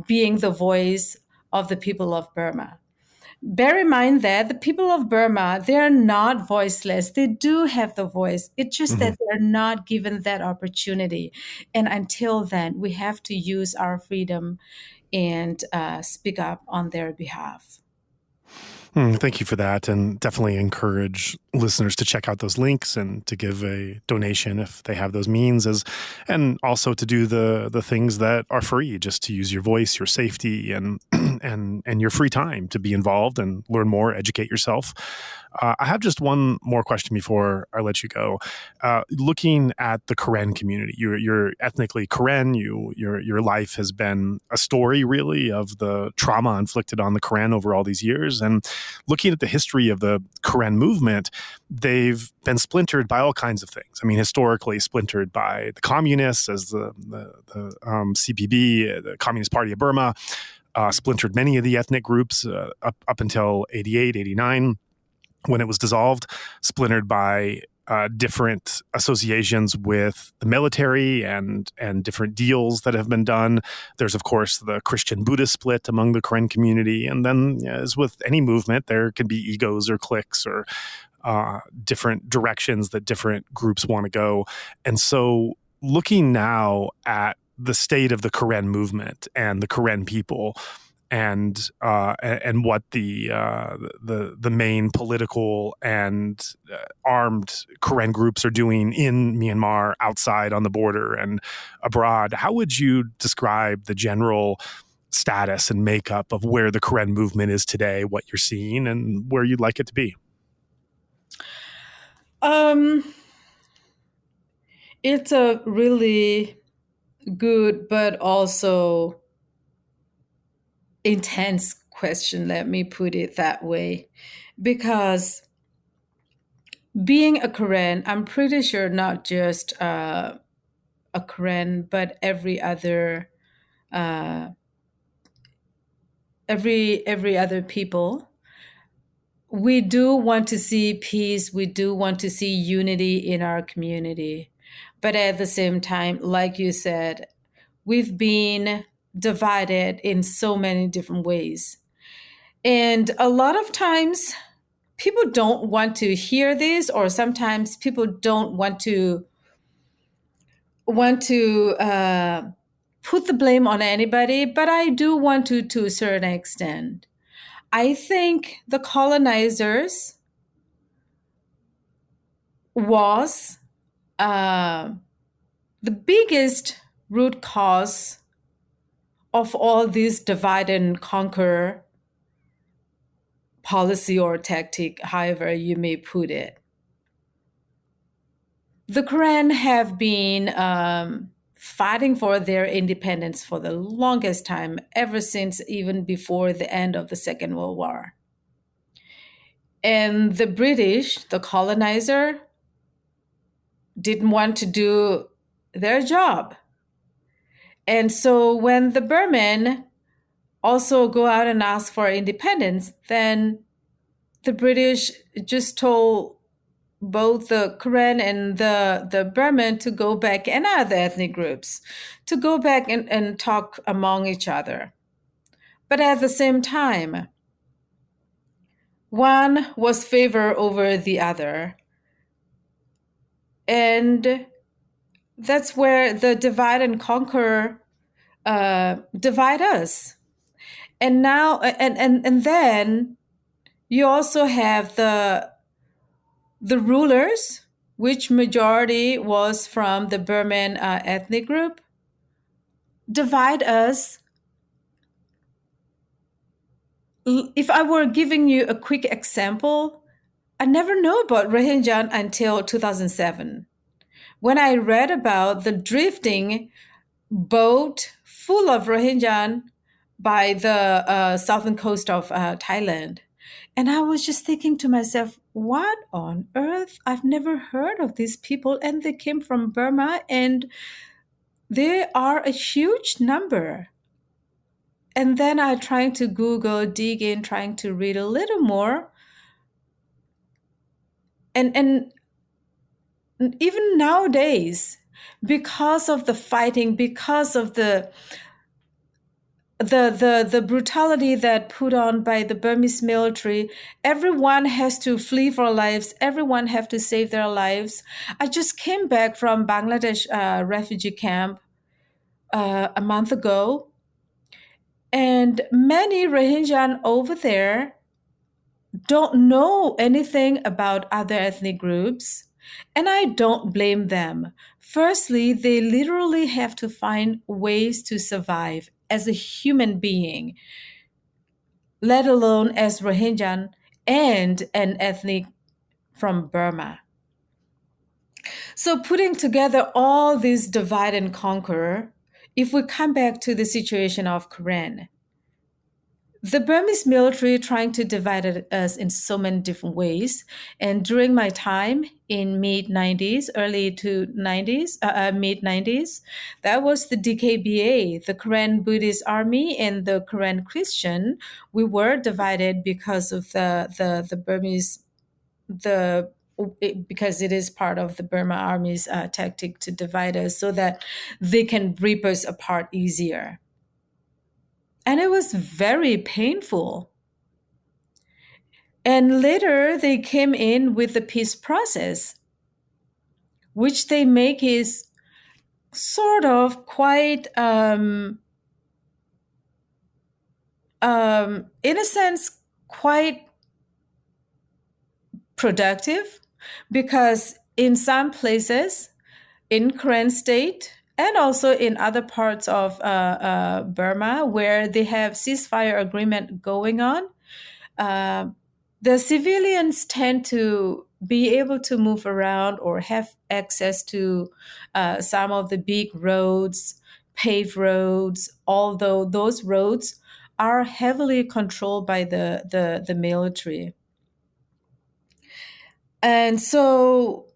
being the voice of the people of Burma. Bear in mind that the people of Burma, they are not voiceless. They do have the voice. It's just Mhm. that they're not given that opportunity. And until then, we have to use our freedom and speak up on their behalf. Thank you for that, and definitely encourage listeners to check out those links and to give a donation if they have those means, and also to do the things that are free, just to use your voice, your safety, and and your free time to be involved and learn more, educate yourself. I have just one more question before I let you go. Looking at the Karen community, you're ethnically Karen. Your life has been a story, really, of the trauma inflicted on the Karen over all these years. And looking at the history of the Karen movement, they've been splintered by all kinds of things. I mean, historically splintered by the communists as the CPB, the Communist Party of Burma, splintered many of the ethnic groups up until 88, 89, when it was dissolved, splintered by different associations with the military and different deals that have been done. There's, of course, the Christian Buddhist split among the Karen community. And then, as with any movement, there can be egos or cliques or different directions that different groups want to go. And so looking now at the state of the Karen movement and the Karen people, and what the main political and armed Karen groups are doing in Myanmar, outside on the border and abroad, how would you describe the general status and makeup of where the Karen movement is today, what you're seeing, and where you'd like it to be? It's a really good but also intense question, let me put it that way, because being a Karen, I'm pretty sure not just a Karen, but uh, every other people, we do want to see peace. We do want to see unity in our community, but at the same time, like you said, we've been divided in so many different ways. And a lot of times people don't want to hear this, or sometimes people don't want to put the blame on anybody, but I do want to a certain extent. I think the colonizers was the biggest root cause of all this divide and conquer policy or tactic, however you may put it. The Karen have been fighting for their independence for the longest time, ever since even before the end of the Second World War. And the British, the colonizer, didn't want to do their job. And so when the Burman also go out and ask for independence, then the British just told both the Karen and the Burman to go back, and other ethnic groups, to go back and talk among each other. But at the same time, one was favor over the other. And that's where the divide and conquer divide us. And now, and then you also have the rulers, which majority was from the Burman ethnic group, divide us. If I were giving you a quick example, I never knew about Rohingya until 2007, when I read about the drifting boat full of Rohingya by the southern coast of Thailand. And I was just thinking to myself, what on earth? I've never heard of these people, and they came from Burma, and They are a huge number. And then I trying to Google, dig in, trying to read a little more. And even nowadays, because of the fighting, because of the brutality that put on by the Burmese military, everyone has to flee for lives. Everyone have to save their lives. I just came back from Bangladesh refugee camp a month ago, and many Rohingya over there don't know anything about other ethnic groups, and I don't blame them. Firstly, they literally have to find ways to survive as a human being, let alone as Rohingya and an ethnic from Burma. So putting together all this divide and conquer, if we come back to the situation of Karen, the Burmese military trying to divide us in so many different ways. And during my time in mid-90s, early to 90s, mid-90s, that was the DKBA, the Karen Buddhist Army and the Karen Christian. We were divided because of the Burmese, because it is part of the Burma Army's tactic to divide us so that they can rip us apart easier. And it was very painful. And later they came in with the peace process, which they make is sort of quite, in a sense, quite productive, because in some places in Karen state and also in other parts of Burma where they have ceasefire agreement going on, the civilians tend to be able to move around or have access to some of the big roads, paved roads, although those roads are heavily controlled by the military. And so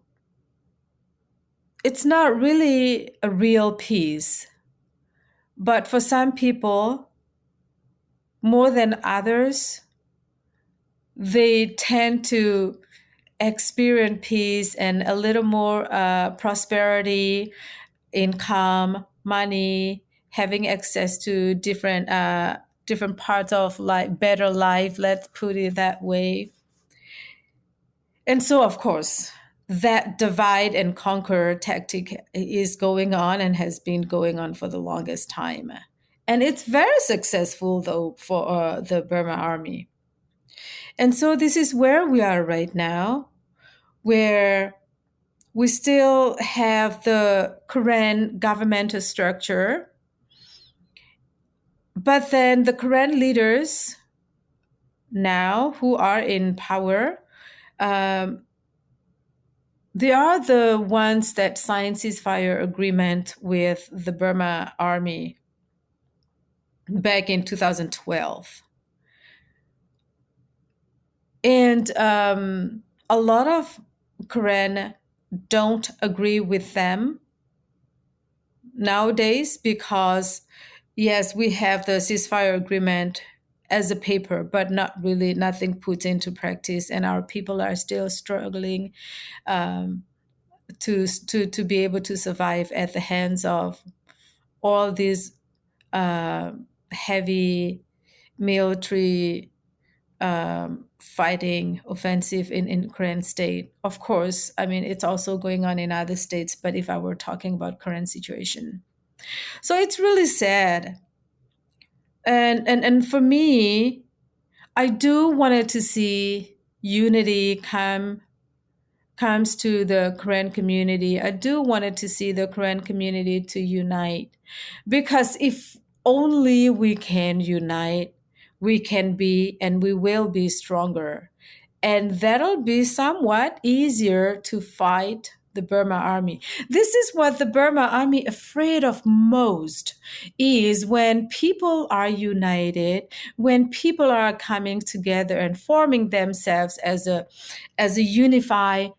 it's not really a real peace. But for some people, more than others, they tend to experience peace and a little more prosperity, income, money, having access to different parts of life, better life, let's put it that way. And so, of course, that divide and conquer tactic is going on and has been going on for the longest time. And it's very successful, though, for the Burma Army. And so this is where we are right now, where we still have the Karen governmental structure, but then the Karen leaders now who are in power, they are the ones that signed ceasefire agreement with the Burma Army back in 2012. And a lot of Karen don't agree with them nowadays because, yes, we have the ceasefire agreement as a paper, but not really, nothing put into practice, and our people are still struggling to be able to survive at the hands of all these heavy military fighting offensive in Karen state. Of course, I mean, it's also going on in other states, but if I were talking about current situation. So it's really sad. And for me, I do wanted to see unity comes to the Karen community. I do wanted to see the Karen community to unite, because if only we can unite, we can be and we will be stronger. And that'll be somewhat easier to fight the Burma Army. This is what the Burma Army afraid of most, is when people are united, when people are coming together and forming themselves as a unified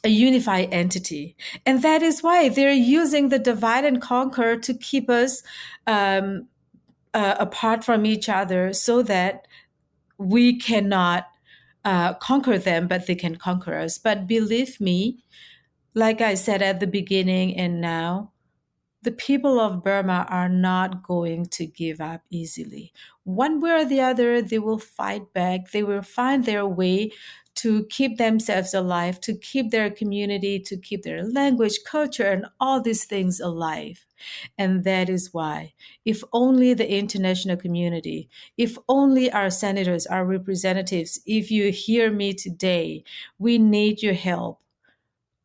a unified entity. And that is why they're using the divide and conquer to keep us apart from each other so that we cannot conquer them, but they can conquer us. But believe me, like I said at the beginning and now, the people of Burma are not going to give up easily. One way or the other, they will fight back. They will find their way to keep themselves alive, to keep their community, to keep their language, culture, and all these things alive. And that is why, if only the international community, if only our senators, our representatives, if you hear me today, we need your help.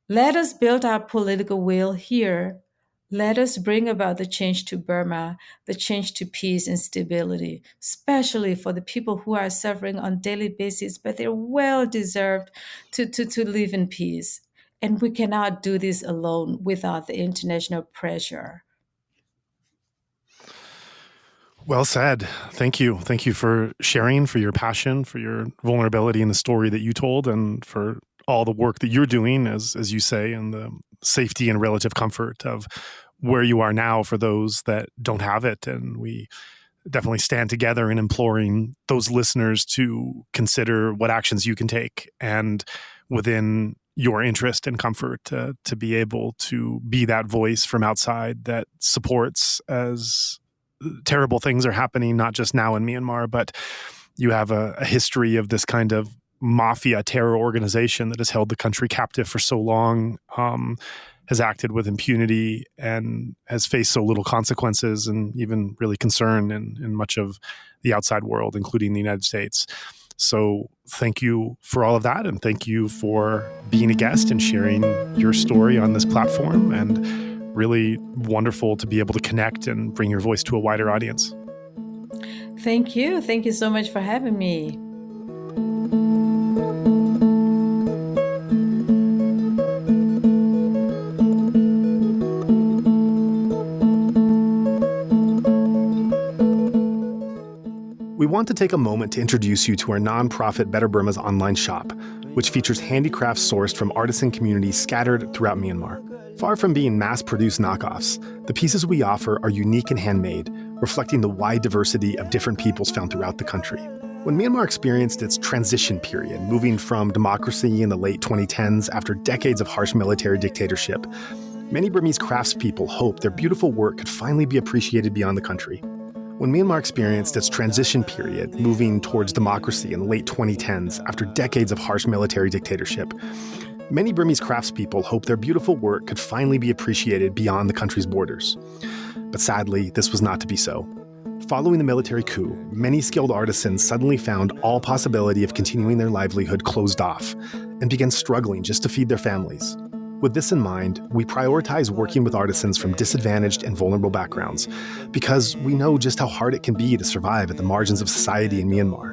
Let us build our political will here. Let us bring about the change to Burma, the change to peace and stability, especially for the people who are suffering on a daily basis, but they're well deserved to live in peace. And we cannot do this alone without the international pressure. Well said. Thank you. Thank you for sharing, for your passion, for your vulnerability in the story that you told, and for all the work that you're doing, as you say, and the safety and relative comfort of where you are now for those that don't have it. And we definitely stand together in imploring those listeners to consider what actions you can take, and within your interest and comfort to be able to be that voice from outside that supports as terrible things are happening, not just now in Myanmar, but you have a history of this kind of mafia terror organization that has held the country captive for so long, has acted with impunity, and has faced so little consequences and even really concern in much of the outside world, including the United States. So thank you for all of that. And thank you for being a guest and sharing your story on this platform. And really wonderful to be able to connect and bring your voice to a wider audience. Thank you. Thank you so much for having me. We want to take a moment to introduce you to our nonprofit Better Burma's online shop, which features handicrafts sourced from artisan communities scattered throughout Myanmar. Far from being mass-produced knockoffs, the pieces we offer are unique and handmade, reflecting the wide diversity of different peoples found throughout the country. When Myanmar experienced its transition period, moving from democracy in the late 2010s after decades of harsh military dictatorship, many Burmese craftspeople hoped their beautiful work could finally be appreciated beyond the country. When Myanmar experienced its transition period, moving towards democracy in the late 2010s after decades of harsh military dictatorship, many Burmese craftspeople hoped their beautiful work could finally be appreciated beyond the country's borders. But sadly, this was not to be so. Following the military coup, many skilled artisans suddenly found all possibility of continuing their livelihood closed off and began struggling just to feed their families. With this in mind, we prioritize working with artisans from disadvantaged and vulnerable backgrounds because we know just how hard it can be to survive at the margins of society in Myanmar.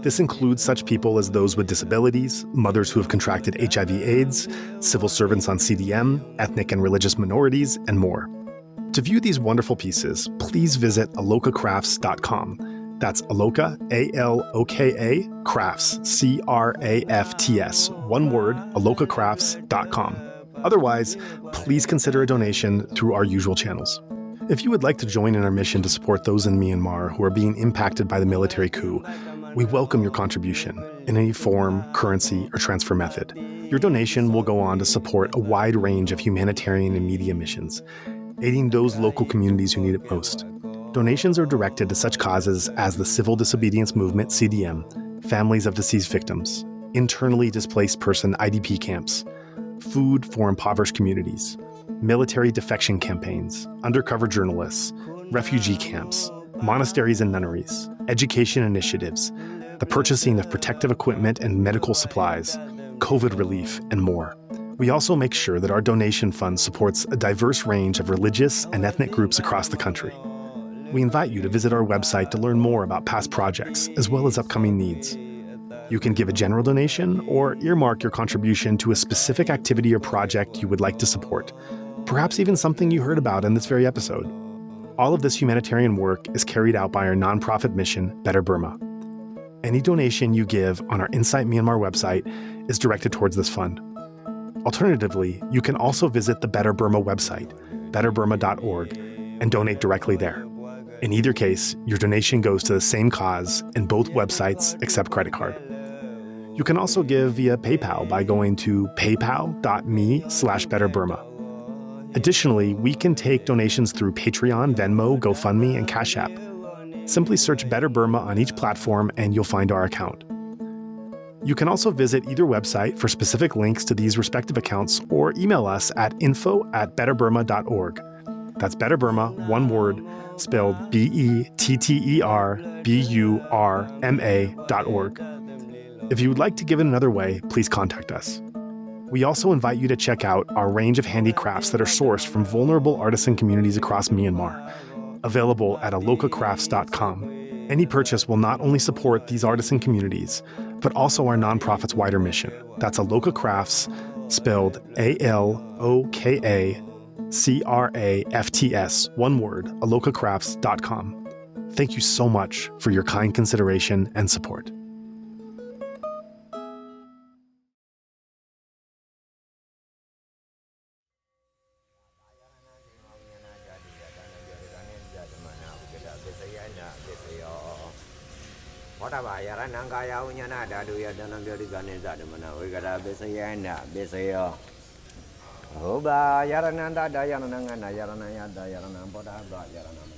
This includes such people as those with disabilities, mothers who have contracted HIV/AIDS, civil servants on CDM, ethnic and religious minorities, and more. To view these wonderful pieces, please visit alokacrafts.com. That's Aloka, A-L-O-K-A, crafts, C-R-A-F-T-S, one word, alokacrafts.com. Otherwise, please consider a donation through our usual channels. If you would like to join in our mission to support those in Myanmar who are being impacted by the military coup, we welcome your contribution in any form, currency, or transfer method. Your donation will go on to support a wide range of humanitarian and media missions, aiding those local communities who need it most. Donations are directed to such causes as the Civil Disobedience Movement, CDM, families of deceased victims, internally displaced person IDP camps, food for impoverished communities, military defection campaigns, undercover journalists, refugee camps, monasteries and nunneries, education initiatives, the purchasing of protective equipment and medical supplies, COVID relief, and more. We also make sure that our donation fund supports a diverse range of religious and ethnic groups across the country. We invite you to visit our website to learn more about past projects, as well as upcoming needs. You can give a general donation or earmark your contribution to a specific activity or project you would like to support, perhaps even something you heard about in this very episode. All of this humanitarian work is carried out by our nonprofit mission, Better Burma. Any donation you give on our Insight Myanmar website is directed towards this fund. Alternatively, you can also visit the Better Burma website, betterburma.org, and donate directly there. In either case, your donation goes to the same cause, and both websites accept credit card. You can also give via PayPal by going to paypal.me/betterburma. Additionally, we can take donations through Patreon, Venmo, GoFundMe, and Cash App. Simply search Better Burma on each platform and you'll find our account. You can also visit either website for specific links to these respective accounts or email us at info@betterburma.org. That's Better Burma, one word, spelled BETTERBURMA.org. If you would like to give it another way, please contact us. We also invite you to check out our range of handicrafts that are sourced from vulnerable artisan communities across Myanmar, available at alokacrafts.com. Any purchase will not only support these artisan communities, but also our nonprofit's wider mission. That's Aloka Crafts, spelled ALOKACRAFTS, one word, alokacrafts.com. Thank you so much for your kind consideration and support. Oba yarananda dayananga yaranaya dayanam boda yaranam